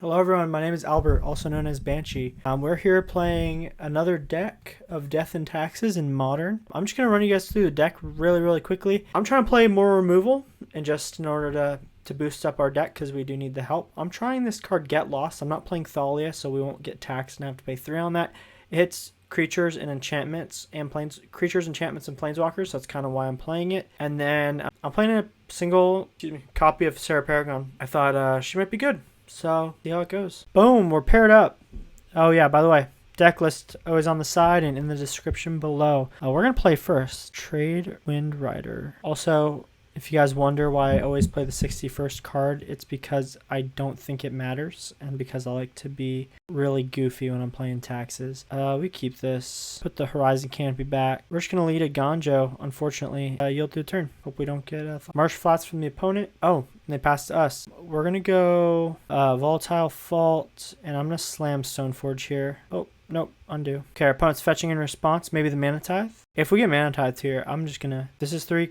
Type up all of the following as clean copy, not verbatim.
Hello everyone, my name is Albert, also known as Banshee. We're here playing another deck of Death and Taxes in Modern. I'm just going to run you guys through the deck really quickly. I'm trying to play more removal, and just in order to boost up our deck because we do need the help. I'm trying this card Get Lost. I'm not playing Thalia, so we won't get taxed and have to pay 3 on that. It hits creatures and enchantments and enchantments and planeswalkers, so that's kind of why I'm playing it. And then I'm playing a single copy of Serra Paragon. I thought she might be good. So, see how it goes. Boom, we're paired up. Oh yeah, by the way, deck list always on the side and in the description below. We're going to play first. Trade Wind Rider. Also, if you guys wonder why I always play the 61st card, it's because I don't think it matters and because I like to be really goofy when I'm playing taxes. We keep this. Put the Horizon Canopy back. We're just going to lead Eiganjo, unfortunately. Yield to a turn. Hope we don't get Marsh Flats from the opponent. Oh, and they passed to us. We're going to go Volatile Fault, and I'm going to slam Stoneforge here. Oh, nope, undo. Okay, our opponent's fetching in response. Maybe the Mana Tithe. If we get Mana Tithe here, I'm just going to... This is 4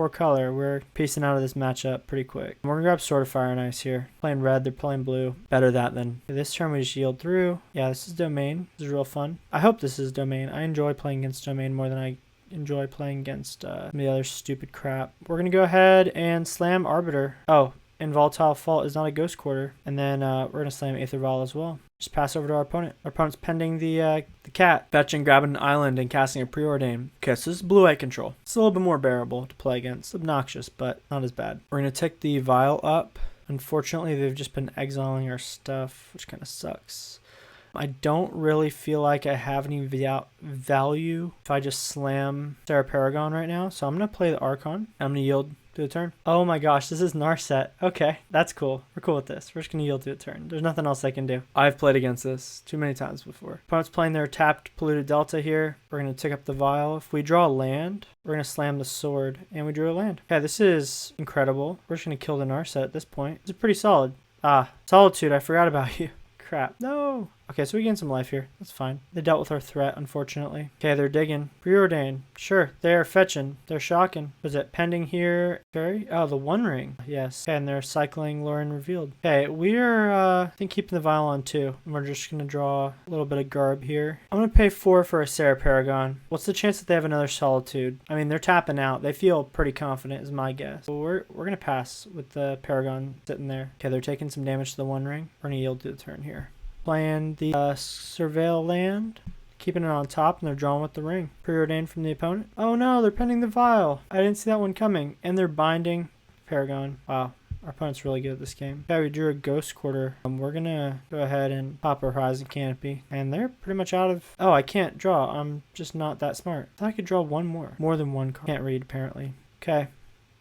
color. We're piecing out of this matchup pretty quick. We're going to grab Sword of Fire and Ice here. Playing red, they're playing blue. Better that than... This turn we just yield through. Yeah, this is Domain. This is real fun. I hope this is Domain. I enjoy playing against Domain more than I enjoy playing against the other stupid crap. We're going to go ahead and slam Arbiter. Oh, and Volatile Fault is not a Ghost Quarter. And then we're going to slam Aether Vial as well. Just pass over to our opponent. Our opponent's pending the cat. Fetching, grabbing an island, and casting a Preordain. Okay, so this is blue-white control. It's a little bit more bearable to play against. Obnoxious, but not as bad. We're going to take the Vial up. Unfortunately, they've just been exiling our stuff, which kind of sucks. I don't really feel like I have any value if I just slam Serra Paragon right now. So I'm going to play the Archon. I'm going to yield to a turn. Oh my gosh, this is Narset. Okay, that's cool. We're cool with this. We're just going to yield to a turn. There's nothing else I can do. I've played against this too many times before. Opponent's playing their tapped Polluted Delta here. We're going to tick up the Vial. If we draw a land, we're going to slam the sword, and we drew a land. Okay, this is incredible. We're just going to kill the Narset at this point. It's pretty solid. Solitude, I forgot about you. Crap. No. Okay, so we gain some life here. That's fine. They dealt with our threat, unfortunately. Okay, they're digging. Preordain. Sure, they're fetching. They're shocking. Was it pending here? Fairy? Oh, the One Ring. Yes. Okay, and they're cycling Loran Revealed. Okay, we're, I think, keeping the Vial on 2. And we're just going to draw a little bit of garb here. I'm going to pay 4 for a Serra Paragon. What's the chance that they have another Solitude? I mean, they're tapping out. They feel pretty confident, is my guess. So we're going to pass with the Paragon sitting there. Okay, they're taking some damage to the One Ring. We're going to yield to the turn here. Playing the Surveil land, keeping it on top, and they're drawing with the ring. Preordained from the opponent. Oh no, they're pending the Vial. I didn't see that one coming. And they're binding Paragon. Wow, our opponent's really good at this game. Okay, we drew a Ghost Quarter. We're gonna go ahead and pop a Horizon Canopy. And they're pretty much out of... Oh, I can't draw. I'm just not that smart. I thought I could draw one more. More than one card. Can't read, apparently. Okay,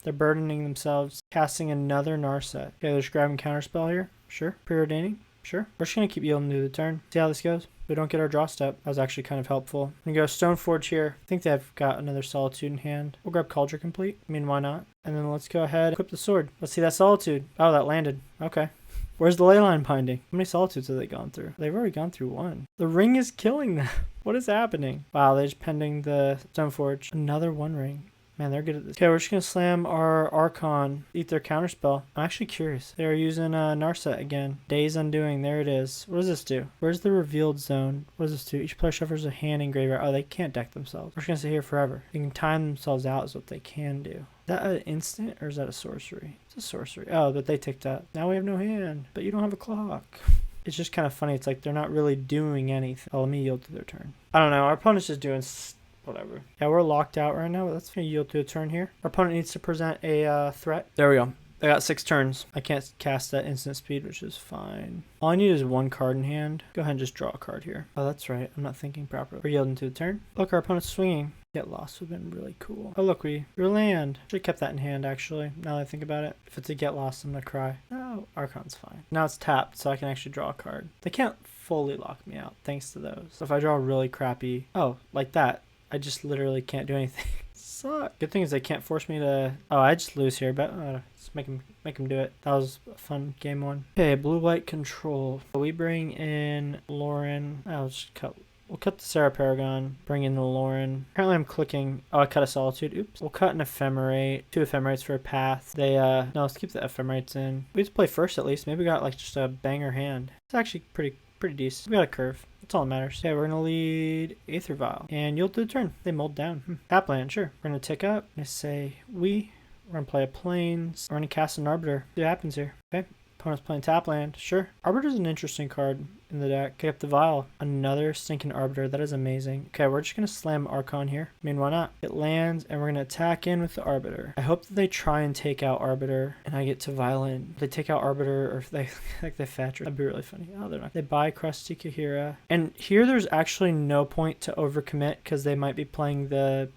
they're burdening themselves. Casting another Narset. Okay, they're just grabbing counterspell here. Sure. Preordaining. Sure. We're just going to keep yielding to the turn. See how this goes. We don't get our draw step. That was actually kind of helpful. I'm going to go Stoneforge here. I think they've got another Solitude in hand. We'll grab Kaldra Compleat. I mean, why not? And then let's go ahead and equip the sword. Let's see that Solitude. Oh, that landed. Okay. Where's the Leyline binding? How many Solitudes have they gone through? They've already gone through 1. The ring is killing them. What is happening? Wow, they're just pending the Stoneforge. Another One Ring. Man, they're good at this. Okay, we're just going to slam our Archon, eat their counterspell. I'm actually curious. They're using Narset again. Days Undoing. There it is. What does this do? Where's the revealed zone? What does this do? Each player shuffles a hand in graveyard. Oh, they can't deck themselves. We're just going to sit here forever. They can time themselves out is what they can do. Is that an instant or is that a sorcery? It's a sorcery. Oh, but they ticked up. Now we have no hand, but you don't have a clock. It's just kind of funny. It's like they're not really doing anything. Oh, let me yield to their turn. I don't know. Our opponent's just doing... whatever. Yeah, we're locked out right now, but that's going to yield to a turn here. Our opponent needs to present a threat. There we go. I got 6 turns. I can't cast that instant speed, which is fine. All I need is 1 card in hand. Go ahead and just draw a card here. Oh, that's right. I'm not thinking properly. We're yielding to the turn. Look, our opponent's swinging. Get Lost would have been really cool. Oh, look, we drew land. Should have kept that in hand, actually, now that I think about it. If it's a Get Lost, I'm going to cry. Oh, Archon's fine. Now it's tapped, so I can actually draw a card. They can't fully lock me out, thanks to those. So if I draw a really crappy... Oh, like that. I just literally can't do anything. Suck. Good thing is they can't force me to... Oh, I just lose here, but let's make him do it. That was a fun game 1. Okay, blue-white control. We bring in Loran. I'll just cut We'll cut the Serra Paragon, bring in the Loran. Apparently I'm clicking, oh, I cut a Solitude, oops. We'll cut an Ephemerate, 2 Ephemerates for a path. No, let's keep the Ephemerates in. We have to play first at least. Maybe we got like just a banger hand. It's actually pretty decent. We got a curve. That's all that matters. Okay, we're gonna lead Aether Vial. And you'll do the turn. They mold down. Tap land, sure. We're gonna tick up. I'm gonna say we're gonna play a Plains. We're gonna cast an Arbiter. See what happens here. Okay. Opponent's playing tap land. Sure. Arbiter's an interesting card in the deck. Pick up the Vial. Another stinking Arbiter. That is amazing. Okay, we're just going to slam Archon here. I mean, why not? It lands, and we're going to attack in with the Arbiter. I hope that they try and take out Arbiter, and I get to violin. If they take out Arbiter, or if they like they fetch, that'd be really funny. Oh, they're not. They buy Krusty Kahira. And here there's actually no point to overcommit, because they might be playing the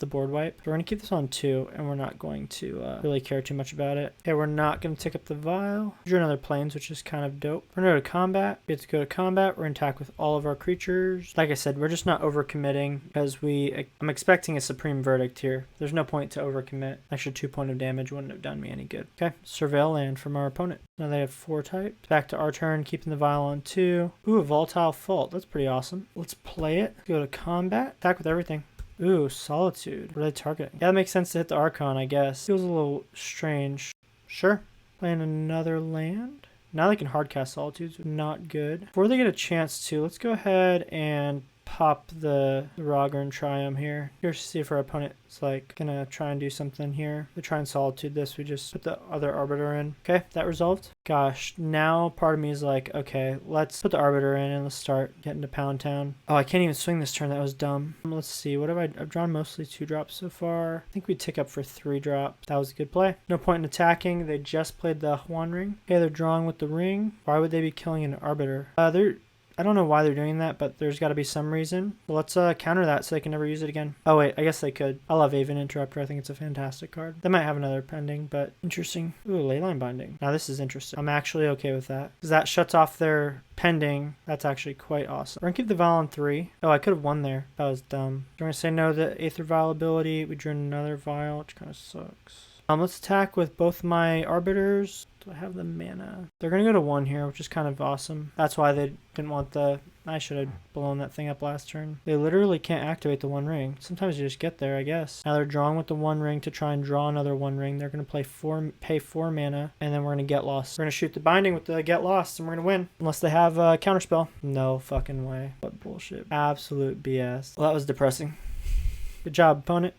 board wipe. We're going to keep this on 2, and we're not going to really care too much about it. Okay, we're not going to tick up the Vial. Drew another Plains, which is kind of dope. We're going to go to combat. We have to go to combat. We're going to attack with all of our creatures. Like I said, we're just not overcommitting, because I'm expecting a Supreme Verdict here. There's no point to overcommit. Extra 2 point of damage wouldn't have done me any good. Okay, Surveil land from our opponent. Now they have 4 types. Back to our turn, keeping the Vial on 2. Ooh, a Volatile Fault. That's pretty awesome. Let's play it. Go to combat. Attack with everything. Ooh, Solitude. What are they targeting? Yeah, that makes sense to hit the Archon, I guess. Feels a little strange. Sure. Playing another land. Now they can hardcast Solitudes. Not good. Before they get a chance to, let's go ahead and pop the Rogern Triumph here. Here's to see if our opponent's like gonna try and do something here. They try and Solitude this. We just put the other Arbiter in. Okay, that resolved. Gosh, now part of me is like, okay, let's put the Arbiter in and let's start getting to Pound Town. Oh, I can't even swing this turn. That was dumb. Let's see. What have I've drawn mostly 2 drops so far. I think we tick up for 3 drops. That was a good play. No point in attacking. They just played the Juan Ring. Okay, they're drawing with the ring. Why would they be killing an Arbiter? I don't know why they're doing that, but there's got to be some reason. Well, let's counter that so they can never use it again. Oh, wait, I guess they could. I love Aven Interrupter. I think it's a fantastic card. They might have another pending, but interesting. Ooh, Leyline Binding. Now, this is interesting. I'm actually okay with that, because that shuts off their pending. That's actually quite awesome. We're going to keep the Vial on 3. Oh, I could have won there. That was dumb. We're going to say no to the Aether Vial ability. We drew another Vial, which kind of sucks. Let's attack with both my Arbiters. Do I have the mana? They're going to go to 1 here, which is kind of awesome. That's why they didn't want the... I should have blown that thing up last turn. They literally can't activate the 1 ring. Sometimes you just get there, I guess. Now they're drawing with the 1 ring to try and draw another 1 ring. They're going to pay 4 mana, and then we're going to get lost. We're going to shoot the binding with the get lost, and we're going to win. Unless they have a counterspell. No fucking way. What bullshit. Absolute BS. Well, that was depressing. Good job, opponent.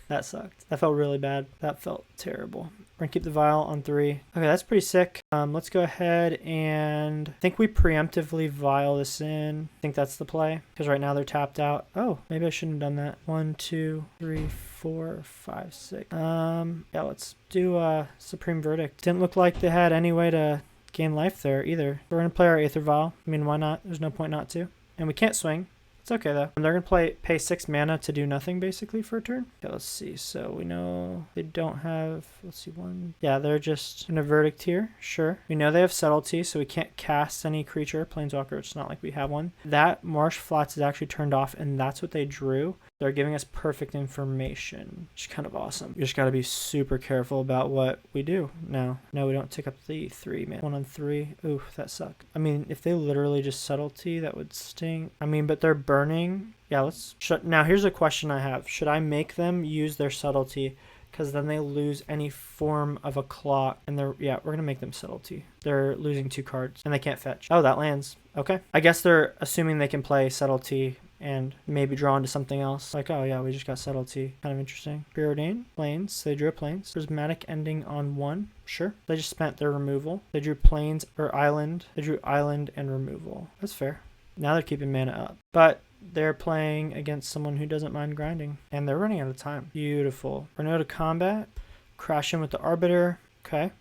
That sucked. That felt really bad. That felt terrible. We're going to keep the Vial on 3. Okay, that's pretty sick. Let's go ahead and I think we preemptively Vial this in. I think that's the play, because right now they're tapped out. Oh, maybe I shouldn't have done that. 1, 2, 3, 4, 5, 6. Yeah, let's do a Supreme Verdict. Didn't look like they had any way to gain life there either. We're going to play our Aether Vial. I mean, why not? There's no point not to. And we can't swing. It's okay, though. And they're going to pay 6 mana to do nothing, basically, for a turn. Okay, let's see. So we know they don't have... Let's see, 1... Yeah, they're just in a Verdict here. Sure. We know they have Subtlety, so we can't cast any creature. Planeswalker, it's not like we have one. That Marsh Flats is actually turned off, and that's what they drew. They're giving us perfect information, which is kind of awesome. You just got to be super careful about what we do now. No, we don't tick up the 3, man. 1 on 3. Ooh, that sucked. I mean, if they literally just Subtlety, that would sting. I mean, but they're burning. Yeah, let's... Now, here's a question I have. Should I make them use their Subtlety? Because then they lose any form of a clock. And we're going to make them Subtlety. They're losing 2 cards, and they can't fetch. Oh, that lands. Okay. I guess they're assuming they can play Subtlety and maybe draw into something else. Like, oh yeah, we just got Subtlety. Kind of interesting. Preordain. Plains. They drew a Plains. Prismatic ending on 1. Sure. They just spent their removal. They drew Plains or Island. They drew Island and removal. That's fair. Now they're keeping mana up. But they're playing against someone who doesn't mind grinding. And they're running out of time. Beautiful. We're going to combat. Crash in with the Arbiter. Okay.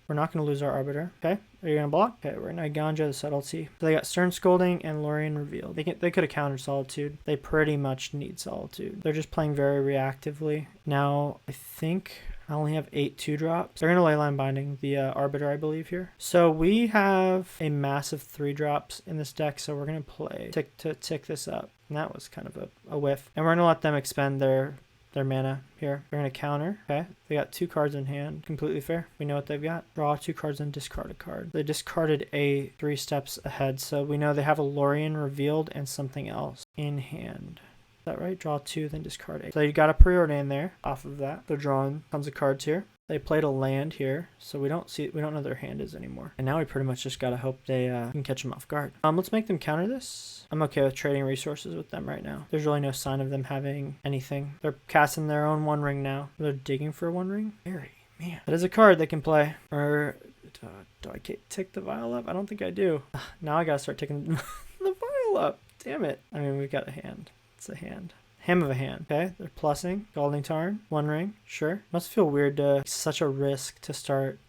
We're not going to lose our Arbiter. Okay. Are you going to block? Okay, we're going to Eiganjo the Subtlety. So they got Stern Scolding and Lorien Reveal. They could have countered Solitude. They pretty much need Solitude. They're just playing very reactively. Now, I think I only have 8 2-drops. They're going to Leyline Binding the Arbiter, I believe, here. So we have a massive 3-drops in this deck, so we're going to play tick this up. And that was kind of a whiff. And we're going to let them expend their their mana here. They're going to counter. Okay. They got 2 cards in hand. Completely fair. We know what they've got. Draw 2 cards and discard a card. They discarded a 3 steps ahead. So we know they have a Lorien revealed and something else in hand. Is that right? Draw 2, then discard 8. So you got a preordain there off of that. They're drawing tons of cards here. They played a land here, so we don't know what their hand is anymore. And now we pretty much just gotta hope they can catch them off guard. Let's make them counter this. I'm okay with trading resources with them right now. There's really no sign of them having anything. They're casting their own 1 ring now. They're digging for a 1 ring. Very man. That is a card they can play. Or do I take the vial up? I don't think I do. Now I gotta start taking the vial up. Damn it. I mean, we've got a hand. It's a hand. Ham of a hand. Okay, they're plussing. Scalding Tarn. 1 ring. Sure. Must feel weird to such a risk to start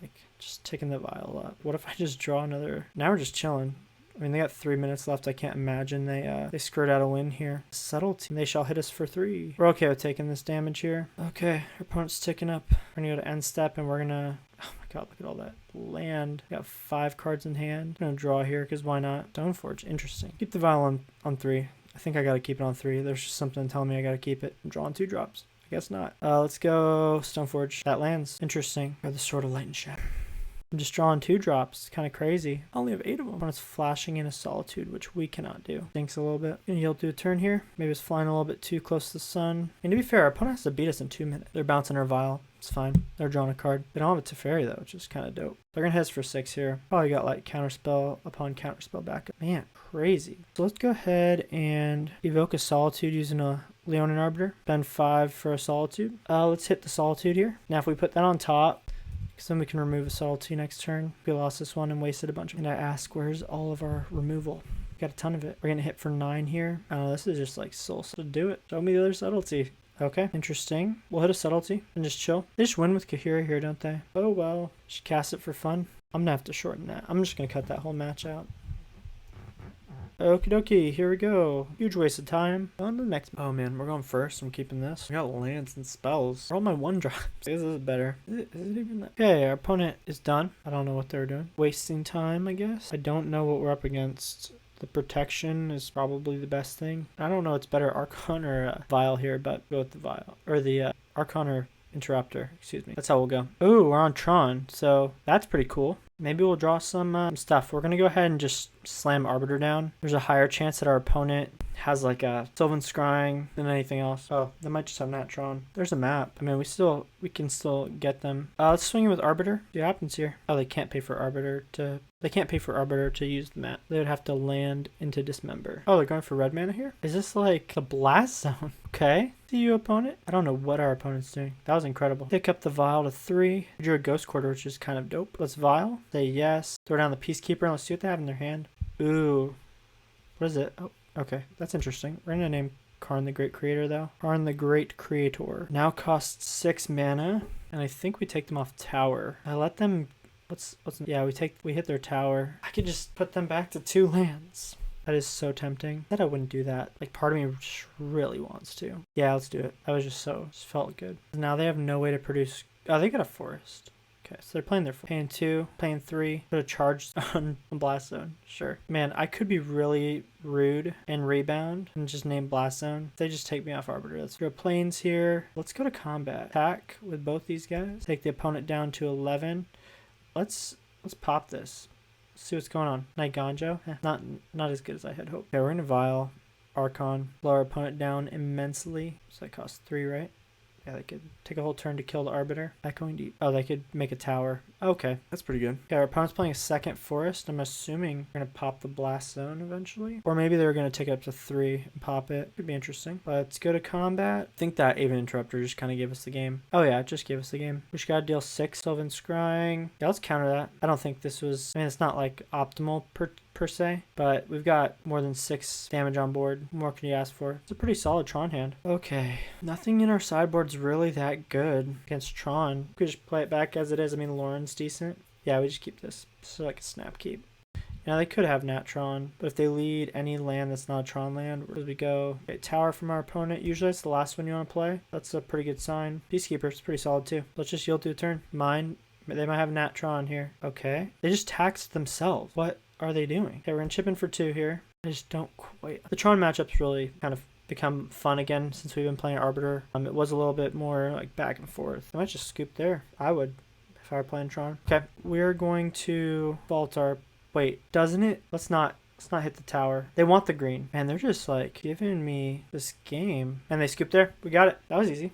like just taking the vial up. What if I just draw another? Now we're just chilling. I mean, they got 3 minutes left. I can't imagine they skirt out a win here. Subtlety. They shall hit us for 3. We're okay with taking this damage here. Okay, our opponent's ticking up. We're gonna go to end step and we're gonna. Oh my god, look at all that land. We got 5 cards in hand. I'm gonna draw here because why not? Stoneforge. Interesting. Keep the vial on 3. I think I gotta keep it on 3. There's just something telling me I gotta keep it. I'm drawing 2 drops. I guess not. Let's go Stoneforge. That lands. Interesting. Or the Sword of Light and Shadow. I'm just drawing 2 drops. Kind of crazy. I only have 8 of them. When it's flashing in a Solitude, which we cannot do. Stinks a little bit. Gonna yield to a turn here. Maybe it's flying a little bit too close to the sun. And to be fair, our opponent has to beat us in 2 minutes. They're bouncing our vial. It's fine. They're drawing a card. They don't have a Teferi though, which is kind of dope. They're gonna hit us for 6 here. Probably got like counterspell upon counterspell back. Man, crazy. So let's go ahead and evoke a Solitude using a Leonin Arbiter. Spend 5 for a Solitude. Let's hit the Solitude here. Now if we put that on top, because then we can remove a Solitude next turn. We lost this one and wasted a bunch of. And I ask, where's all of our removal? Got a ton of it. We're gonna hit for 9 here. This is just like soul. So do it. Show me the other subtlety. Okay, interesting. We'll hit a subtlety and just chill. They just win with Kahira here, don't they? Oh well. Just cast it for fun. I'm gonna have to shorten that. I'm just gonna cut that whole match out. Okie dokie, here we go. Huge waste of time. On to the next. Oh man, we're going first. I'm keeping this. I got lands and spells. Where are all my 1 drops? This is better. Is it even that? Okay, our opponent is done. I don't know what they're doing. Wasting time, I guess. I don't know what we're up against. The protection is probably the best thing. I don't know it's better Archon or Vial here, but go with the Vial. Or the Archon or Interrupter, excuse me. That's how we'll go. Ooh, we're on Tron, so that's pretty cool. Maybe we'll draw some stuff. We're going to go ahead and just slam Arbiter down. There's a higher chance that our opponent has like a Sylvan Scrying than anything else. Oh, they might just have Natron. There's a map. I mean, we can still get them. Let's swing in with Arbiter. See what happens here. Oh, they can't pay for Arbiter to... They can't pay for Arbiter to use the map. They would have to land into Dismember. Oh, they're going for red mana here? Is this like the Blast Zone? Okay. See you, opponent. I don't know what our opponent's doing. That was incredible. Pick up the Vial to 3. We drew a Ghost Quarter, which is kind of dope. Let's Vial. Say yes. Throw down the Peacekeeper and let's see what they have in their hand. Ooh. What is it? Oh, okay. That's interesting. We're going to name Karn the Great Creator, though. Karn the Great Creator. Now costs 6 mana. And I think we take them off tower. I let them... Yeah, we hit their tower. I could just put them back to 2 lands. That is so tempting. I said I wouldn't do that. Like, part of me just really wants to. Yeah, let's do it. That was just felt good. Now they have no way to produce... Oh, they got a forest. Okay, so they're playing their... Paying 2, paying 3. Put a charge on Blast Zone. Sure. Man, I could be really rude and rebound and just name Blast Zone. They just take me off Arbiter. Let's go planes here. Let's go to combat. Attack with both these guys. Take the opponent down to 11. Let's pop this. See what's going on. Eiganjo? Not as good as I had hoped. Okay, we're gonna Vial Archon. Blow our opponent down immensely. So that costs 3, right? Yeah, they could take a whole turn to kill the Arbiter. Echoing Deep. Oh, they could make a tower. Okay, that's pretty good. Okay, our opponent's playing a second forest. I'm assuming we're going to pop the Blast Zone eventually. Or maybe they're going to take it up to 3 and pop it. Could be interesting. Let's go to combat. I think that Aven Interrupter just kind of gave us the game. Oh yeah, it just gave us the game. We just got to deal 6 Sylvan Scrying. Yeah, let's counter that. I don't think this was... I mean, it's not like optimal per se, but we've got more than 6 damage on board. What more can you ask for? It's a pretty solid Tron hand. Okay, nothing in our sideboard's really that good against Tron. We could just play it back as it is. I mean, Loran's decent. Yeah, we just keep this. So like a snap keep. Now they could have Natron, but if they lead any land that's not a Tron land, where do we go? Okay, tower from our opponent. Usually it's the last one you want to play. That's a pretty good sign. Peacekeeper's pretty solid too. Let's just yield to a turn. Mine. They might have Natron here. Okay. They just taxed themselves. What are they doing? Okay, we're gonna chip in for 2 here. I just don't quite... The Tron matchup's really kind of become fun again since we've been playing Arbiter. It was a little bit more like back and forth. I might just scoop there. I would if I were playing Tron. Okay, we're going to vault our... Wait, doesn't it? Let's not hit the tower. They want the green. Man, they're just like giving me this game. And they scooped there. We got it. That was easy.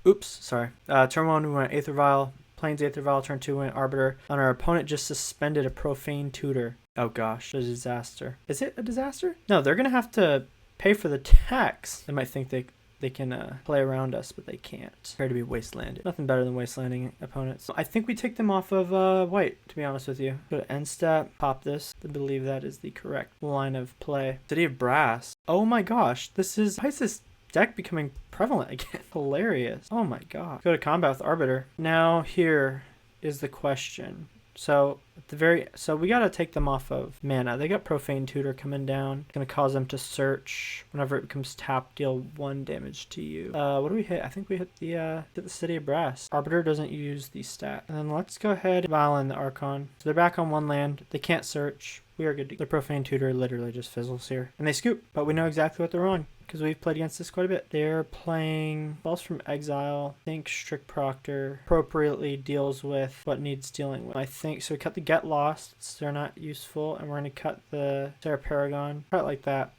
Oops, sorry. Turn 1 we went Aether Vial. Plains Aether Vial. Turn 2 went Arbiter. And our opponent just suspended a Profane Tutor. Oh gosh, a disaster. Is it a disaster? No, they're gonna have to pay for the tax. They might think they can play around us, but they can't. Prepare to be wastelanded. Nothing better than wastelanding opponents. I think we take them off of white, to be honest with you. Go to end step, pop this. I believe that is the correct line of play. City of Brass. Oh my gosh, why is this deck becoming prevalent again? Hilarious. Oh my god. Go to combat with Arbiter. Now here is the question. So we gotta take them off of mana. They got Profane Tutor coming down. Gonna cause them to search. Whenever it becomes tapped, deal 1 damage to you. What do we hit? I think we hit the City of Brass. Arbiter doesn't use the stat. And then let's go ahead and vial in the Archon. So they're back on 1 land. They can't search. We are good to go. The Profane Tutor literally just fizzles here. And they scoop, but we know exactly what they're on because we've played against this quite a bit. They're playing balls from Exile. I think Strict Proctor appropriately deals with what needs dealing with. I think so. We cut the Get Lost. They're not useful, and we're going to cut the Serra Paragon. Right like that.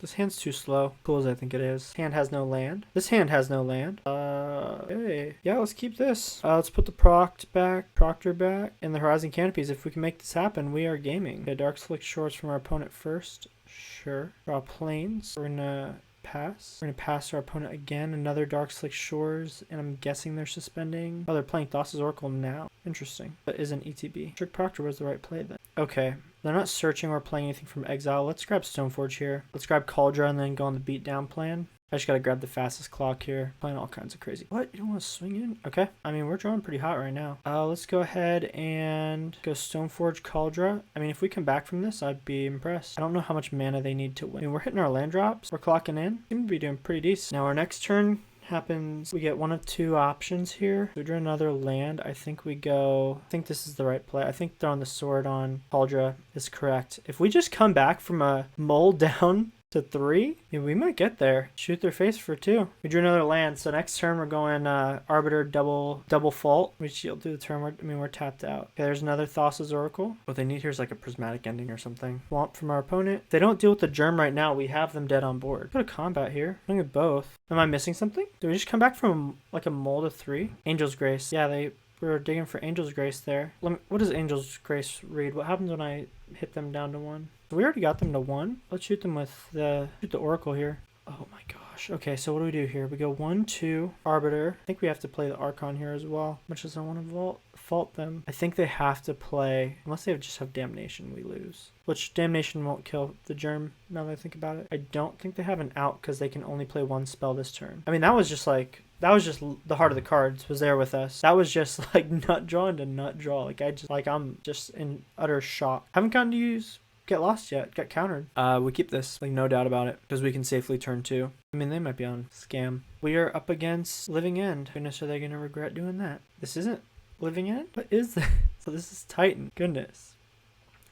This hand's too slow. Cool as I think it is. This hand has no land. This hand has no land. Hey. Yeah, let's keep this. Let's put the Proctor back, and the Horizon Canopies. If we can make this happen, we are gaming. Okay, Dark Slick Shores from our opponent first. Sure. Draw Plains. We're gonna pass. We're gonna pass our opponent again. Another Dark Slick Shores, and I'm guessing they're suspending. Oh, they're playing Thassa's Oracle now. Interesting. That is an ETB. Strict Proctor was the right play then. Okay. They're not searching or playing anything from Exile. Let's grab Stoneforge here. Let's grab Kaldra and then go on the beatdown plan. I just gotta grab the fastest clock here. Playing all kinds of crazy. What? You don't want to swing in? Okay. I mean, we're drawing pretty hot right now. Let's go ahead and go Stoneforge Kaldra. I mean, if we come back from this, I'd be impressed. I don't know how much mana they need to win. I mean, we're hitting our land drops. We're clocking in. Seem to be doing pretty decent. Now, our next turn happens, we get 1 of 2 options here. We draw another land. I think this is the right play. I think throwing the sword on Kaldra is correct. If we just come back from a mull down to 3, yeah, we might get there. Shoot their face for 2. We drew another land, so next turn we're going Arbiter double fault. We shield through the turn. We're tapped out. Okay, there's another Thassa's Oracle. What they need here is like a prismatic ending or something. Swamp from our opponent. If they don't deal with the germ right now, we have them dead on board. Go to combat here. I'm doing both. Am I missing something? Did we just come back from like a mull to 3? Angel's Grace. Yeah, we were digging for Angel's Grace there. What does Angel's Grace read? What happens when I hit them down to 1? We already got them to 1. Let's shoot them with the Oracle here. Oh my gosh. Okay, so what do we do here? We go 1, 2, Arbiter. I think we have to play the Archon here as well. Much as I want to fault them. I think they have to play, unless they just have Damnation, we lose. Which Damnation won't kill the germ, now that I think about it. I don't think they have an out because they can only play 1 spell this turn. I mean, that was just the heart of the cards was there with us. That was just like nut draw into nut draw. I'm just in utter shock. Haven't gotten to use Get Lost yet. Got countered. We keep this, like, no doubt about it, because we can safely turn 2. I mean, they might be on scam. We are up against Living End. Goodness, are they going to regret doing that? This isn't Living End? What is this? So this is Titan. Goodness.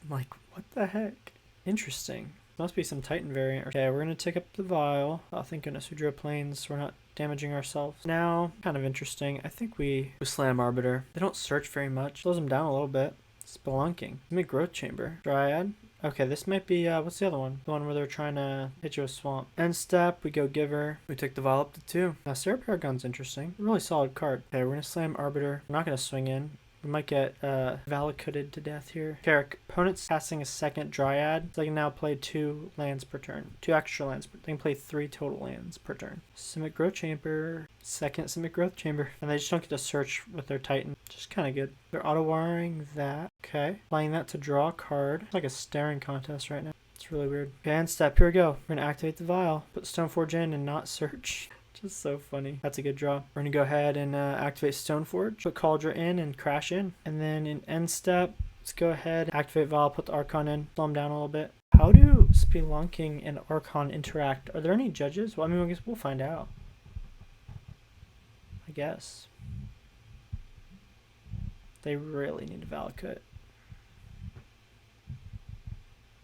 I'm like, what the heck? Interesting. Must be some Titan variant. Okay, we're going to take up the Vial. Oh, thank goodness we drew Plains. So we're not damaging ourselves. Now, kind of interesting. I think we slam Arbiter. They don't search very much. Slows them down a little bit. Spelunking. Mid Growth Chamber. Dryad. Okay, this might be, what's the other one? The one where they're trying to hit you with Swamp. End step, we go Giver. We take the Vial up to 2. Now, Serra Paragon's interesting. Really solid card. Okay, we're going to slam Arbiter. We're not going to swing in. We might get Valakuted to death here. Okay, opponent's passing a second Dryad. So they can now play 2 lands per turn. 2 extra lands. They can play 3 total lands per turn. Simic Growth Chamber. Second Simic Growth Chamber. And they just don't get to search with their Titan. Just kind of good. They're auto-wiring that. Okay. Playing that to draw a card. It's like a staring contest right now. It's really weird. Okay, end step. Here we go. We're going to activate the Vial. Put Stoneforge in and not search. Just so funny. That's a good draw. We're going to go ahead and activate Stoneforge, put Kaldra in and crash in. And then in end step, let's go ahead, activate Vial, put the Archon in, slow him down a little bit. How do Spelunking and Archon interact? Are there any judges? Well, I mean, I guess we'll find out. I guess. They really need to Valakut.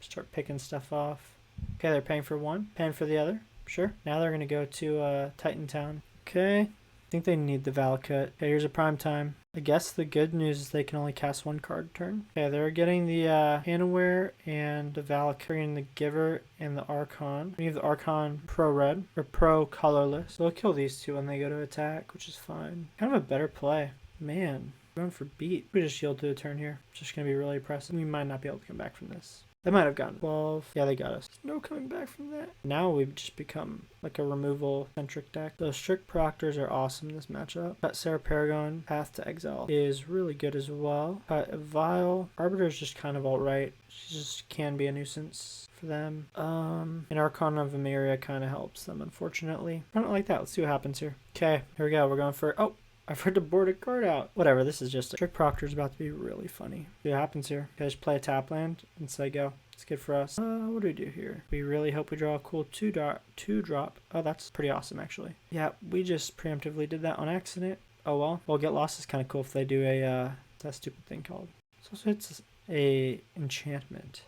Start picking stuff off. Okay, they're paying for 1, paying for the other. Sure. Now they're going to go to Titan Town. Okay. I think they need the Valakut. Okay, here's a prime time. I guess the good news is they can only cast one card a turn. Okay, they're getting the Hanaware and the Valakut, bringing the Giver and the Archon. We have the Archon pro red or pro colorless. They'll kill these two when they go to attack, which is fine. Kind of a better play. Man, going for beat. We just yield to a turn here. It's just going to be really oppressive. We might not be able to come back from this. They might have gotten 12. Yeah, they got us. No coming back from that. Now we've just become like a removal-centric deck. Those Strict Proctors are awesome in this matchup. Got Serra Paragon. Path to Exile is really good as well. Got Vial. Arbiter is just kind of alright. She just can be a nuisance for them. And Archon of Emeria kind of helps them, unfortunately. I don't like that. Let's see what happens here. Okay, here we go. We're going for... Oh! I've heard to board a card out. Whatever, this is just a Strict Proctor is about to be really funny. See what happens here. You guys play a tap land and say go. It's good for us. What do we do here? We really hope we draw a cool two drop. Oh, that's pretty awesome actually. Yeah, we just preemptively did that on accident. Oh well. Well, Get Lost is kind of cool if they do a that stupid thing called. So also hits a enchantment.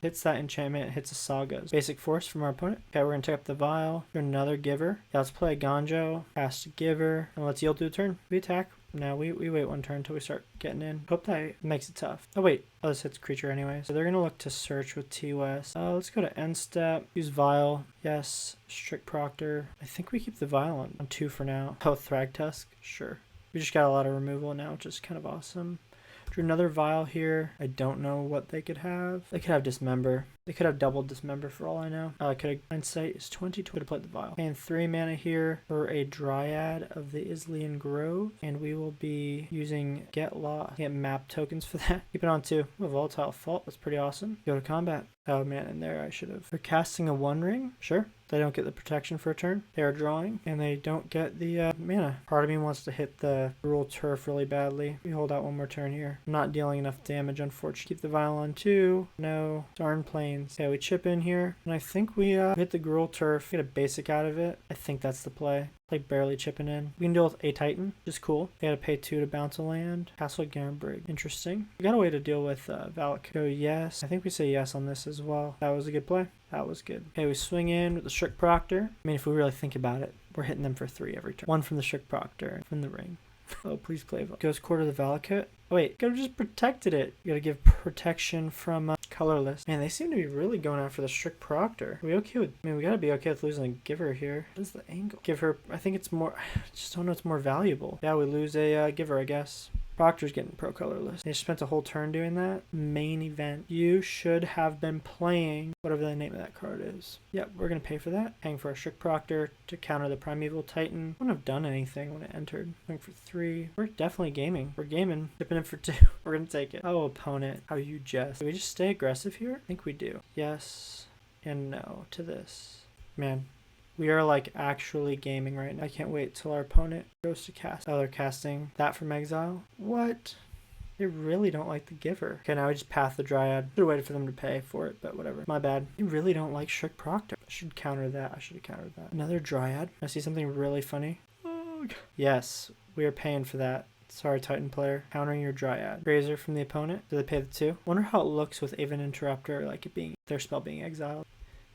Hits that enchantment, hits a Saga's basic force from our opponent. Okay, we're gonna take up the Vial. Another Giver. Yeah, let's play Eiganjo. Cast a Giver. And let's yield to a turn. We attack. No, we wait one turn until we start getting in. Hope that makes it tough. Oh wait, oh, this hits creature anyway. So they're gonna look to search with T-West. Let's go to end step. Use Vial. Yes. Strict Proctor. I think we keep the Vial on 2 for now. Oh, Thragtusk. Sure. We just got a lot of removal now, which is kind of awesome. Drew another Vial here. I don't know what they could have. They could have Dismember. They could have double Dismember for all I know. Could have Hindsight is 20. Could have played the Vial. And 3 mana here for a Dryad of the Islean Grove. And we will be using Get Lost. Get map tokens for that. Keep it on 2. A Volatile Fault. That's pretty awesome. Go to combat. Oh man, in there I should have. They're casting a One Ring. Sure. They don't get the protection for a turn. They are drawing, and they don't get the mana. Part of me wants to hit the Rural Turf really badly. We hold out one more turn here. I'm not dealing enough damage, unfortunately. Keep the Vial on 2. No. Darn Plains. Okay, we chip in here, and I think we hit the Gruul Turf. Get a basic out of it. I think that's the play. Like barely chipping in. We can deal with a Titan, which is cool. They had to pay 2 to bounce a land. Castle Gambrig. Interesting. We got a way to deal with Valak. Go yes. I think we say yes on this as well. That was a good play. That was good. Okay, we swing in with the Strict Proctor. I mean, if we really think about it, we're hitting them for 3 every turn. 1 from the Strict Proctor, from the ring. Oh, please play. Goes core to the Valakut. Oh, wait. Could have just protected it. You gotta give protection from colorless. Man, they seem to be really going after the Strict Proctor. Are we okay with... I mean, we gotta be okay with losing a Giver here. What is the angle? Give her... I think it's more... I just don't know it's more valuable. Yeah, we lose a Giver, I guess. Proctor's getting pro colorless. They spent a whole turn doing that. Main event. You should have been playing whatever the name of that card is. Yep, we're going to pay for that. Paying for a Strict Proctor to counter the Primeval Titan. Wouldn't have done anything when it entered. Going for 3. We're definitely gaming. We're gaming. Dipping in for 2. We're going to take it. Oh, opponent. How you jest. Do we just stay aggressive here? I think we do. Yes and no to this. Man. We are like actually gaming right now. I can't wait till our opponent goes to cast. Oh, they're casting that from Exile. What? They really don't like the Giver. Okay, now we just path the Dryad. Should have waited for them to pay for it, but whatever. My bad. You really don't like Strict Proctor. I should counter that. I should have countered that. Another Dryad. I see something really funny. Oh, yes, we are paying for that. Sorry, Titan player. Countering your Dryad. Razor from the opponent. Do they pay the 2? Wonder how it looks with Aven Interrupter, like it being their spell being exiled.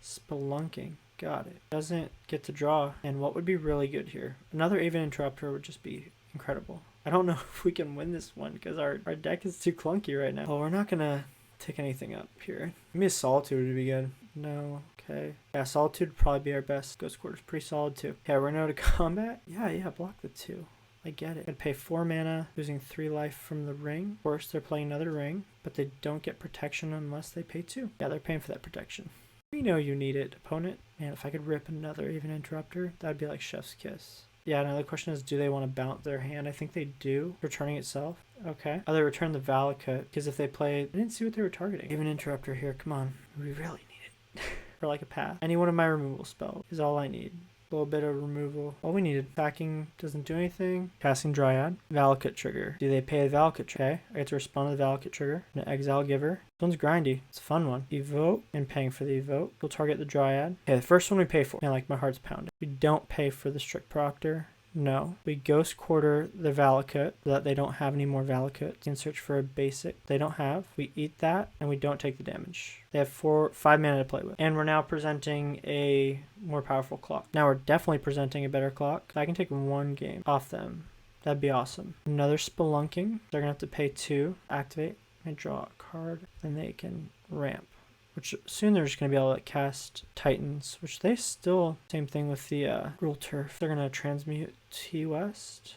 Spelunking. Got it. Doesn't get to draw. And what would be really good here? Another Aven Interrupter would just be incredible. I don't know if we can win this one because our deck is too clunky right now. Oh, we're not going to take anything up here. Maybe a Solitude would be good. No. Okay. Yeah, Solitude would probably be our best. Ghost Quarter's pretty solid too. Okay, we're going to combat. Yeah, block the 2. I get it. I'd pay 4 mana, losing 3 life from the ring. Of course, they're playing another ring, but they don't get protection unless they pay 2. Yeah, they're paying for that protection. We know you need it, opponent. Man, if I could rip another Aven Interrupter, that'd be like chef's kiss. Yeah, another question is, do they want to bounce their hand? I think they do. Returning itself. Okay. Oh, they return the Valakut, because if they play... I didn't see what they were targeting. Aven Interrupter here, come on. We really need it. For like a path. Any one of my removal spells is all I need. A little bit of removal. All we needed. Attacking doesn't do anything. Casting Dryad. Valakut trigger. Do they pay the Valakut trigger? Okay. I get to respond to the Valakut trigger. An Exile Giver. This one's grindy. It's a fun one. Evoke and paying for the Evoke. We'll target the Dryad. Okay, the first one we pay for. Man, like my heart's pounding. We don't pay for the Strict Proctor. No. We Ghost Quarter the Valakut so that they don't have any more Valakut. You can search for a basic they don't have. We eat that, and we don't take the damage. They have 5 mana to play with. And we're now presenting a more powerful clock. Now we're definitely presenting a better clock. I can take 1 game off them. That'd be awesome. Another Spelunking. They're going to have to pay 2. Activate and draw a card. Then they can ramp. Which soon they're just going to be able to cast Titans, which they still, same thing with the Rule Turf. They're going to transmute T-West.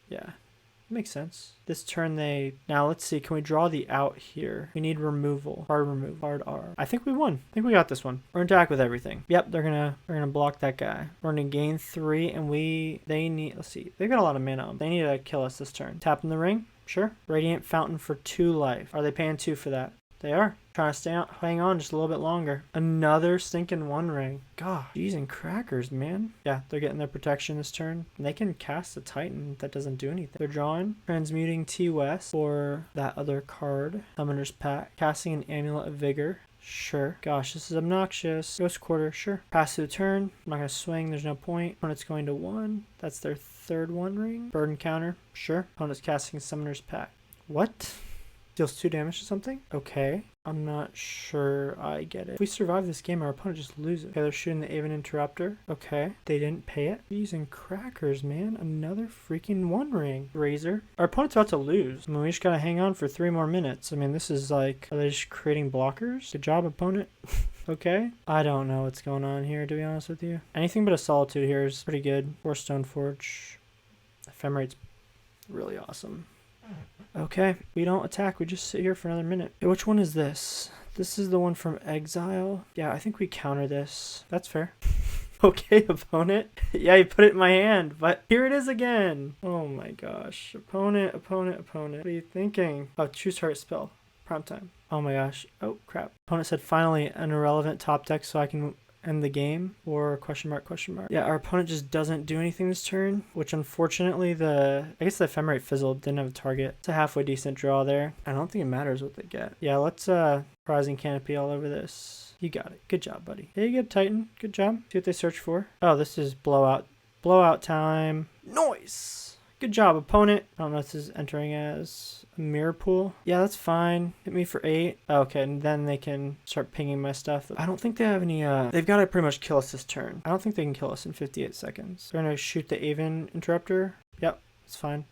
Yeah, makes sense. This turn now let's see, can we draw the out here? We need removal, hard R. I think we won. I think we got this one. We're going to attack with everything. Yep, they're going to block that guy. We're going to gain 3 and they need, let's see, they've got a lot of mana. They need to kill us this turn. Tap in the ring, sure. Radiant Fountain for 2 life. Are they paying 2 for that? They are. Trying to hang on just a little bit longer. Another stinking 1 ring. God, jeez and crackers, man. Yeah, they're getting their protection this turn. And they can cast a Titan that doesn't do anything. They're drawing, transmuting T-West for that other card. Summoner's Pact. Casting an Amulet of Vigor. Sure. Gosh, this is obnoxious. Ghost Quarter, sure. Pass through turn. I'm not going to swing. There's no point. Opponent's going to 1. That's their 3rd 1 ring. Burden counter. Sure. Opponent's casting Summoner's Pact. What? Deals 2 damage to something? Okay. I'm not sure I get it. If we survive this game, our opponent just loses. Okay, they're shooting the Aven Interrupter. Okay. They didn't pay it. Using crackers, man. Another freaking 1 ring. Razor. Our opponent's about to lose. I mean, we just gotta hang on for 3 more minutes. I mean, this is like, are they just creating blockers? Good job, opponent. Okay. I don't know what's going on here, to be honest with you. Anything but a Solitude here is pretty good. Or Stoneforge. Ephemerate's really awesome. Okay, we don't attack, we just sit here for another minute. Which one is this? This is the one from Exile. Yeah, I think we counter this. That's fair. Okay, opponent. Yeah, you put it in my hand, but here it is again. Oh my gosh. Opponent. What are you thinking? Oh, choose target spell. Prime time. Oh my gosh. Oh, crap. Opponent said finally an irrelevant top deck so I can end the game, or question mark. Yeah, our opponent just doesn't do anything this turn, which unfortunately I guess the Ephemerate fizzled, didn't have a target. It's a halfway decent draw there. I don't think it matters what they get. Yeah, let's Horizon Canopy all over this. You got it. Good job, buddy. There you go, Titan. Good job. See what they search for. Oh, this is blowout time. Noise. Good job, opponent. I don't know if this is entering as a mirror pool. Yeah, that's fine. Hit me for 8. Okay, and then they can start pinging my stuff. I don't think they have any, they've got to pretty much kill us this turn. I don't think they can kill us in 58 seconds. They're going to shoot the Aven Interrupter. Yep, it's fine.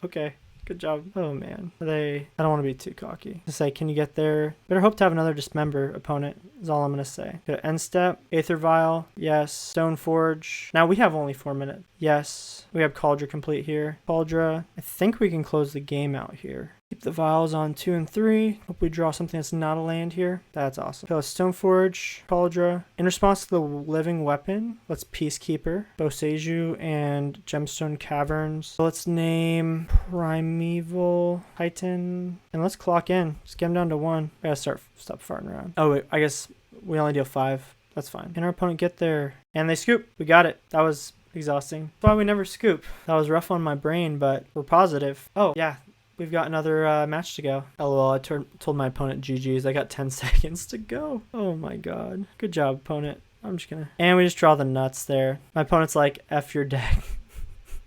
Okay. Good job. Oh, man. I don't want to be too cocky. To say, can you get there? Better hope to have another Dismember opponent, is all I'm going to say. Go to end step. Aether Vial. Yes. Stoneforge. Now we have only 4 minutes. Yes. We have Kaldra Compleat here. Kaldra. I think we can close the game out here. Keep the vials on 2 and 3. Hope we draw something that's not a land here. That's awesome. Kill a Stoneforge, Kaldra. In response to the living weapon, let's Peacekeeper, Boseiju, and Gemstone Caverns. So let's name Primeval Titan. And let's clock in. Just get him down to 1. I gotta stop farting around. Oh, wait, I guess we only deal 5. That's fine. Can our opponent get there? And they scoop. We got it. That was exhausting. That's why we never scoop. That was rough on my brain, but we're positive. Oh, yeah. We've got another match to go. LOL, I told my opponent GG's. I got 10 seconds to go. Oh my god. Good job, opponent. I'm just gonna... And we just draw the nuts there. My opponent's like, F your deck.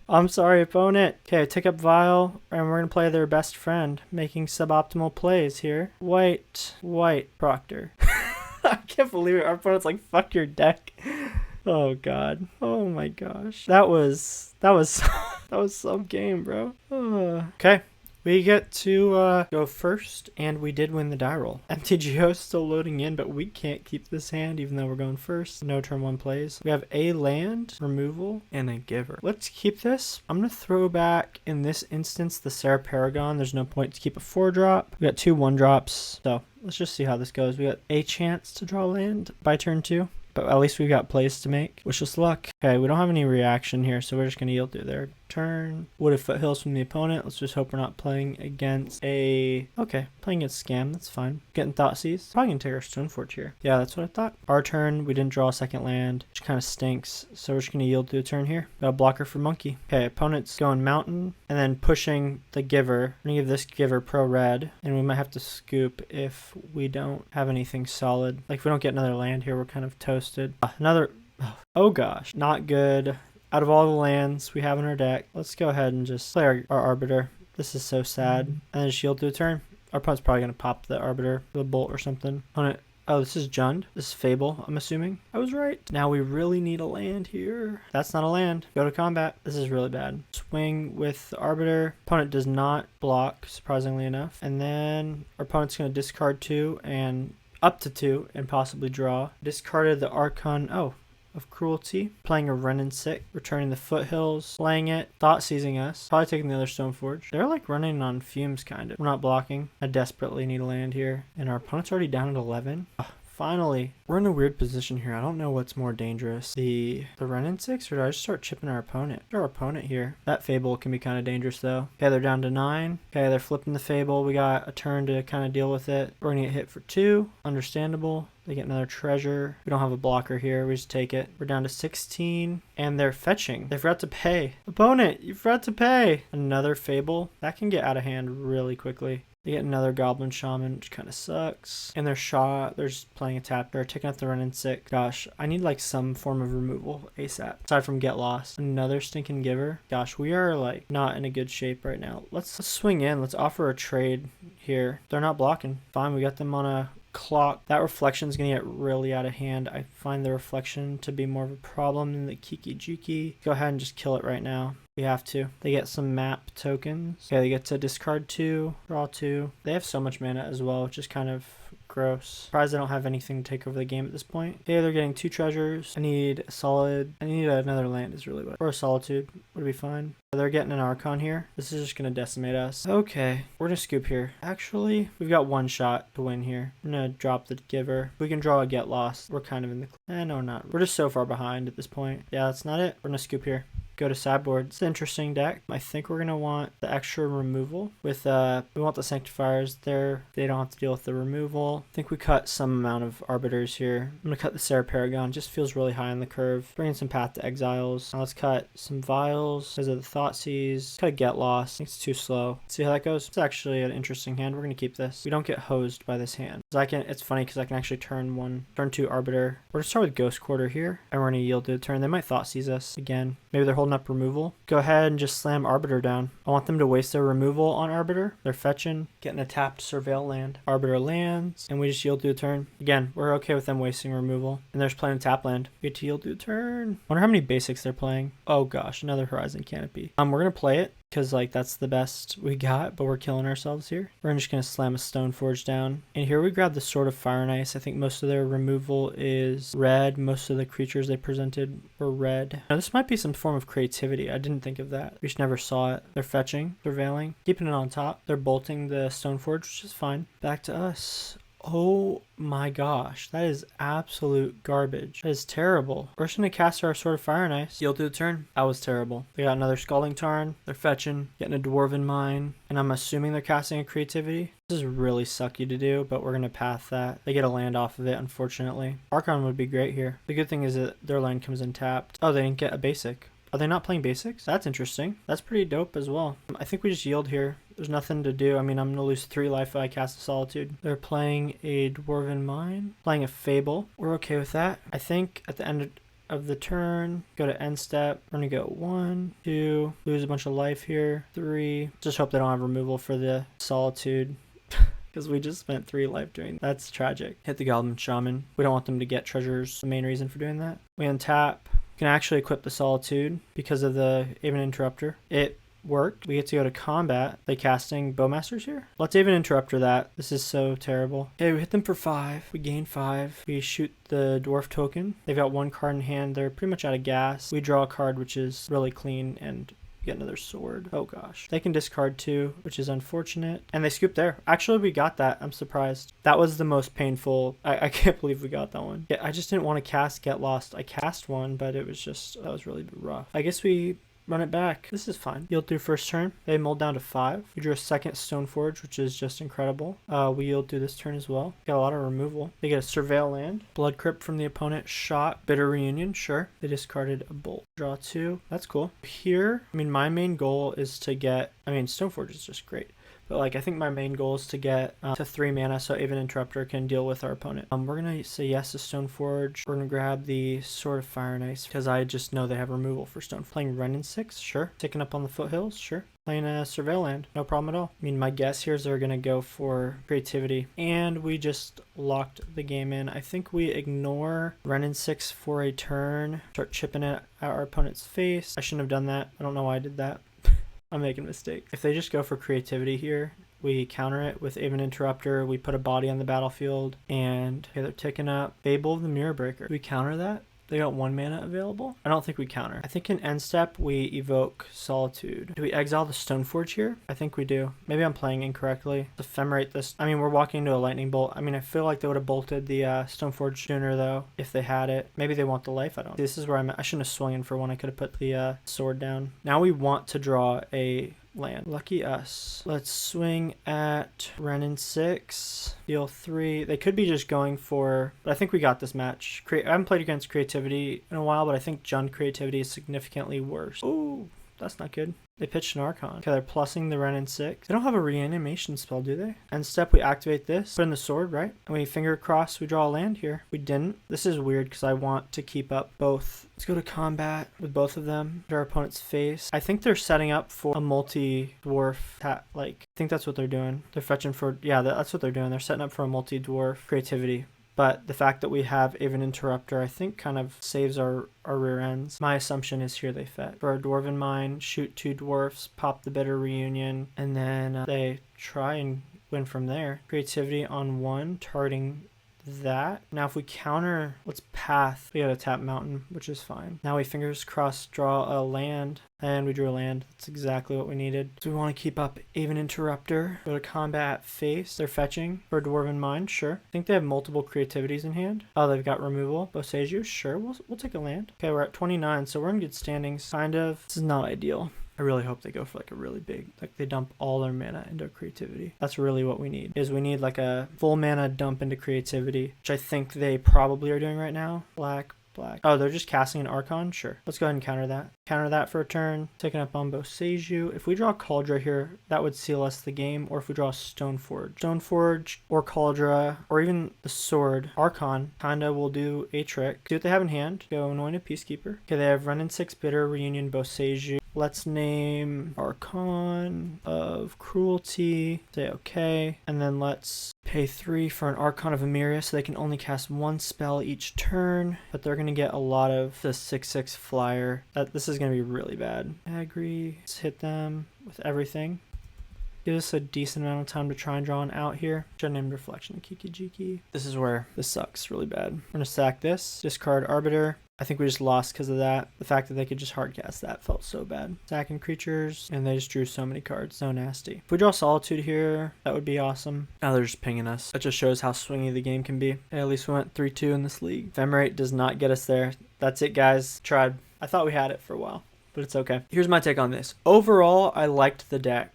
I'm sorry, opponent. Okay, take up Vial, and we're gonna play their best friend, making suboptimal plays here. White Proctor. I can't believe it. Our opponent's like, fuck your deck. Oh god. Oh my gosh. That was some game, bro. Okay. We get to go first, and we did win the die roll. MTG is still loading in, but we can't keep this hand even though we're going first. No turn 1 plays. We have a land, removal, and a giver. Let's keep this. I'm going to throw back, in this instance, the Serra Paragon. There's no point to keep a 4-drop. We got 2 1-drops, so let's just see how this goes. We got a chance to draw land by turn 2. But at least we've got plays to make. Wish us luck. Okay, we don't have any reaction here, so we're just going to yield to their turn. Wooded Foothills from the opponent. Let's just hope we're not playing against a... Okay, playing against Scam. That's fine. Getting Thoughtseize. Probably going to take our Stoneforge here. Yeah, that's what I thought. Our turn, we didn't draw a second land, which kind of stinks. So we're just going to yield to a turn here. Got a blocker for Monkey. Okay, opponent's going Mountain and then pushing the Giver. I'm going to give this Giver pro red, and we might have to scoop if we don't have anything solid. Like if we don't get another land here, we're kind of toasted. Another... Oh gosh, not good. Out of all the lands we have in our deck, let's go ahead and just play our Arbiter. This is so sad. And then shield through the turn. Our opponent's probably going to pop the Arbiter with a bolt or something. Opponent. Oh, this is Jund. This is Fable, I'm assuming. I was right. Now we really need a land here. That's not a land. Go to combat. This is really bad. Swing with the Arbiter. Opponent does not block, surprisingly enough. And then our opponent's going to discard 2 and up to 2 and possibly draw. Discarded the Archon. Oh. Of Cruelty, playing a Renin Sick, returning the Foothills, playing it, thought seizing us, probably taking the other Stoneforge. They're like running on fumes kind of. We're not blocking. I desperately need a land here, and our opponent's already down at 11. Finally, we're in a weird position here. I don't know what's more dangerous, the Renin 6, or do I just start chipping our opponent? Our opponent here. That Fable can be kind of dangerous though. Okay, they're down to 9. Okay, they're flipping the Fable. We got a turn to kind of deal with it. We're gonna get hit for 2. Understandable. They get another treasure. We don't have a blocker here. We just take it. We're down to 16. And they're fetching. They forgot to pay. Opponent, you forgot to pay. Another Fable. That can get out of hand really quickly. They get another Goblin Shaman, which kind of sucks. And they're just playing a tap. They're taking out the Renin Sick. Gosh, I need like some form of removal ASAP. Aside from Get Lost. Another Stinking Giver. Gosh, we are like not in a good shape right now. Let's swing in. Let's offer a trade here. They're not blocking. Fine, we got them on a clock. That reflection is going to get really out of hand. I find the reflection to be more of a problem than the Kiki Jiki. Go ahead and just kill it right now. We have to. They get some map tokens. Okay, they get to discard 2, draw 2. They have so much mana as well, which is kind of gross. Surprised I don't have anything to take over the game at this point. Okay, they're getting 2 treasures. I need another land is really what. Or a Solitude would be fine. They're getting an Archon here. This is just going to decimate us. Okay, we're going to scoop here. Actually, we've got 1 shot to win here. I'm going to drop the Giver. If we can draw a Get Lost, we're kind of in the... no, we're not. We're just so far behind at this point. Yeah, that's not it. We're going to scoop here. Go to Sideboard. It's an interesting deck. I think we're going to want the extra removal with, we want the Sanctifiers there. They don't have to deal with the removal. I think we cut some amount of Arbiters here. I'm going to cut the Serra Paragon. Just feels really high on the curve. Bring in some Path to Exiles. Now let's cut some Vials because of the Thoughtseize. Cut a Get Lost. I think it's too slow. Let's see how that goes. It's actually an interesting hand. We're going to keep this. We don't get hosed by this hand. It's funny because I can actually turn 2 Arbiter. We're going to start with Ghost Quarter here, and we're going to yield to the turn. They might Thoughtseize us again. Maybe they're holding up removal. Go ahead and just slam Arbiter down. I want them to waste their removal on Arbiter. They're fetching, getting a tapped Surveil land. Arbiter lands, and we just yield to a turn. Again, we're okay with them wasting removal. And they're just playing a tap land. We get to yield to a turn. Wonder how many basics they're playing. Oh gosh, another Horizon Canopy. We're gonna play it because like that's the best we got, but we're killing ourselves here. We're just gonna slam a Stoneforge down. And here we grab the Sword of Fire and Ice. I think most of their removal is red. Most of the creatures they presented were red. Now this might be some form of creativity. I didn't think of that. We just never saw it. They're fetching, surveilling, keeping it on top. They're bolting the Stoneforge, which is fine. Back to us. Oh my gosh, that is absolute garbage. That is terrible. We're just going to cast our Sword of Fire and Ice. Yield to the turn. That was terrible. They got another Scalding Tarn. They're fetching, getting a Dwarven Mine, and I'm assuming they're casting a Creativity. This is really sucky to do, but we're going to path that. They get a land off of it, unfortunately. Archon would be great here. The good thing is that their land comes in tapped. Oh, they didn't get a basic. Are they not playing basics? That's interesting. That's pretty dope as well. I think we just yield here. There's nothing to do. I mean, I'm going to lose 3 life if I cast a Solitude. They're playing a Dwarven Mine, playing a Fable. We're okay with that. I think at the end of the turn, go to end step. We're going to go 1, 2, lose a bunch of life here, 3. Just hope they don't have removal for the Solitude. Because we just spent 3 life doing that. That's tragic. Hit the Goblin Shaman. We don't want them to get treasures. The main reason for doing that. We untap. Can actually equip the Solitude because of the Aven Interrupter. It worked. We get to go to combat. They casting Bowmasters here? Let's Aven Interrupter that. This is so terrible. Okay, we hit them for 5. We gain 5. We shoot the Dwarf token. They've got 1 card in hand. They're pretty much out of gas. We draw a card which is really clean and get another sword. Oh gosh. They can discard 2, which is unfortunate. And they scoop there. Actually, we got that. I'm surprised. That was the most painful. I can't believe we got that one. Yeah, I just didn't want to cast Get Lost. I cast one, but it was just, that was really rough. I guess we run it back. This is fine. Yield through first turn. They mulled down to 5. We drew a second Stoneforge, which is just incredible. We yield through this turn as well. Got a lot of removal. They get a Surveil land. Blood Crypt from the opponent. Shot. Bitter Reunion. Sure. They discarded a Bolt. Draw 2. That's cool. Here, I mean, my main goal is to get, Stoneforge is just great. But like, I think my main goal is to get to 3 mana so Aven Interrupter can deal with our opponent. We're going to say yes to Stoneforge. We're going to grab the Sword of Fire and Ice because I just know they have removal for Stone. Playing Wrenn and 6, sure. Taking up on the Foothills, sure. Playing a Surveil land, no problem at all. I mean, my guess here is they're going to go for creativity. And we just locked the game in. I think we ignore Wrenn and 6 for a turn. Start chipping it at our opponent's face. I shouldn't have done that. I don't know why I did that. I'm making a mistake. If they just go for creativity here, we counter it with Aven Interrupter. We put a body on the battlefield. And okay, they're ticking up. Fable of the Mirror Breaker. Do we counter that? They got 1 mana available. I don't think we counter. I think in end step, we evoke Solitude. Do we exile the Stoneforge here? I think we do. Maybe I'm playing incorrectly. Ephemerate this. I mean, we're walking into a lightning bolt. I mean, I feel like they would have bolted the Stoneforge sooner, though, if they had it. Maybe they want the life. I don't know. This is where I shouldn't have swung in for one. I could have put the sword down. Now we want to draw a land. Lucky us. Let's swing at Wrenn and 6. Deal 3. They could be just going for, but I think we got this match. I haven't played against creativity in a while, but I think Jund creativity is significantly worse. Ooh, that's not good. They pitched an Archon. Okay, they're plussing the Wrenn and 6. They don't have a reanimation spell, do they? End step, we activate this. Put in the sword, right? And we finger cross, we draw a land here. We didn't. This is weird because I want to keep up both. Let's go to combat with both of them. At our opponent's face. I think they're setting up for a multi-dwarf. I think that's what they're doing. They're fetching for, yeah, that's what they're doing. They're setting up for a multi-dwarf creativity. But the fact that we have Aven Interrupter, I think, kind of saves our rear ends. My assumption is here they fetch. For a Dwarven Mine, shoot 2 dwarfs, pop the Bitter Reunion, and then they try and win from there. Creativity on 1, targeting that. Now if we counter, let's path. We gotta tap mountain, which is fine. Now we fingers crossed draw a land, and we drew a land. That's exactly what we needed. So we want to keep up Aven Interrupter. Go to combat face. They're fetching for Dwarven Mine, sure. I think they have multiple creativities in hand. Oh, they've got removal. Boseiju, sure. We'll take a land. Okay, we're at 29, so we're in good standings. Kind of. This is not ideal. I really hope they go for like a really big, like they dump all their mana into creativity. That's really what we need, is we need like a full mana dump into creativity, which I think they probably are doing right now. Black. Oh, they're just casting an Archon? Sure. Let's go ahead and counter that. Counter that for a turn. Taking up on Boseiju. If we draw Kaldra here, that would seal us the game. Or if we draw Stoneforge or Kaldra, or even the sword, Archon, kinda will do a trick. See what they have in hand. Go Anointed Peacekeeper. Okay, they have Wrenn and 6 Bitter, Reunion, Boseiju. Let's name Archon of Cruelty. Say okay. And then let's pay 3 for an Archon of Emeria so they can only cast 1 spell each turn. But they're going to get a lot of the 6/6 flyer. This is going to be really bad. Agree. Let's hit them with everything. Give us a decent amount of time to try and draw an out here. Should have named Reflection Kiki-Jiki. This is where this sucks really bad. I'm going to sack this. Discard Arbiter. I think we just lost because of that. The fact that they could just hardcast that felt so bad. Sacking creatures, and they just drew so many cards. So nasty. If we draw Solitude here, that would be awesome. Now they're just pinging us. That just shows how swingy the game can be. Okay, at least we went 3-2 in this league. Ephemerate does not get us there. That's it, guys. Tried. I thought we had it for a while, but it's okay. Here's my take on this. Overall, I liked the deck.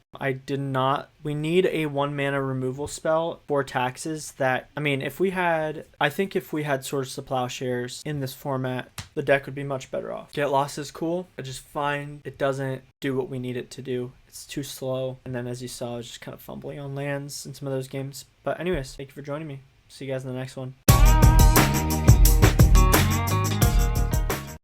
We need a 1 mana removal spell for taxes that, I mean, I think if we had Swords to Plowshares in this format, the deck would be much better off. Get Lost is cool. I just find it doesn't do what we need it to do. It's too slow. And then as you saw, I was just kind of fumbling on lands in some of those games. But anyways, thank you for joining me. See you guys in the next one.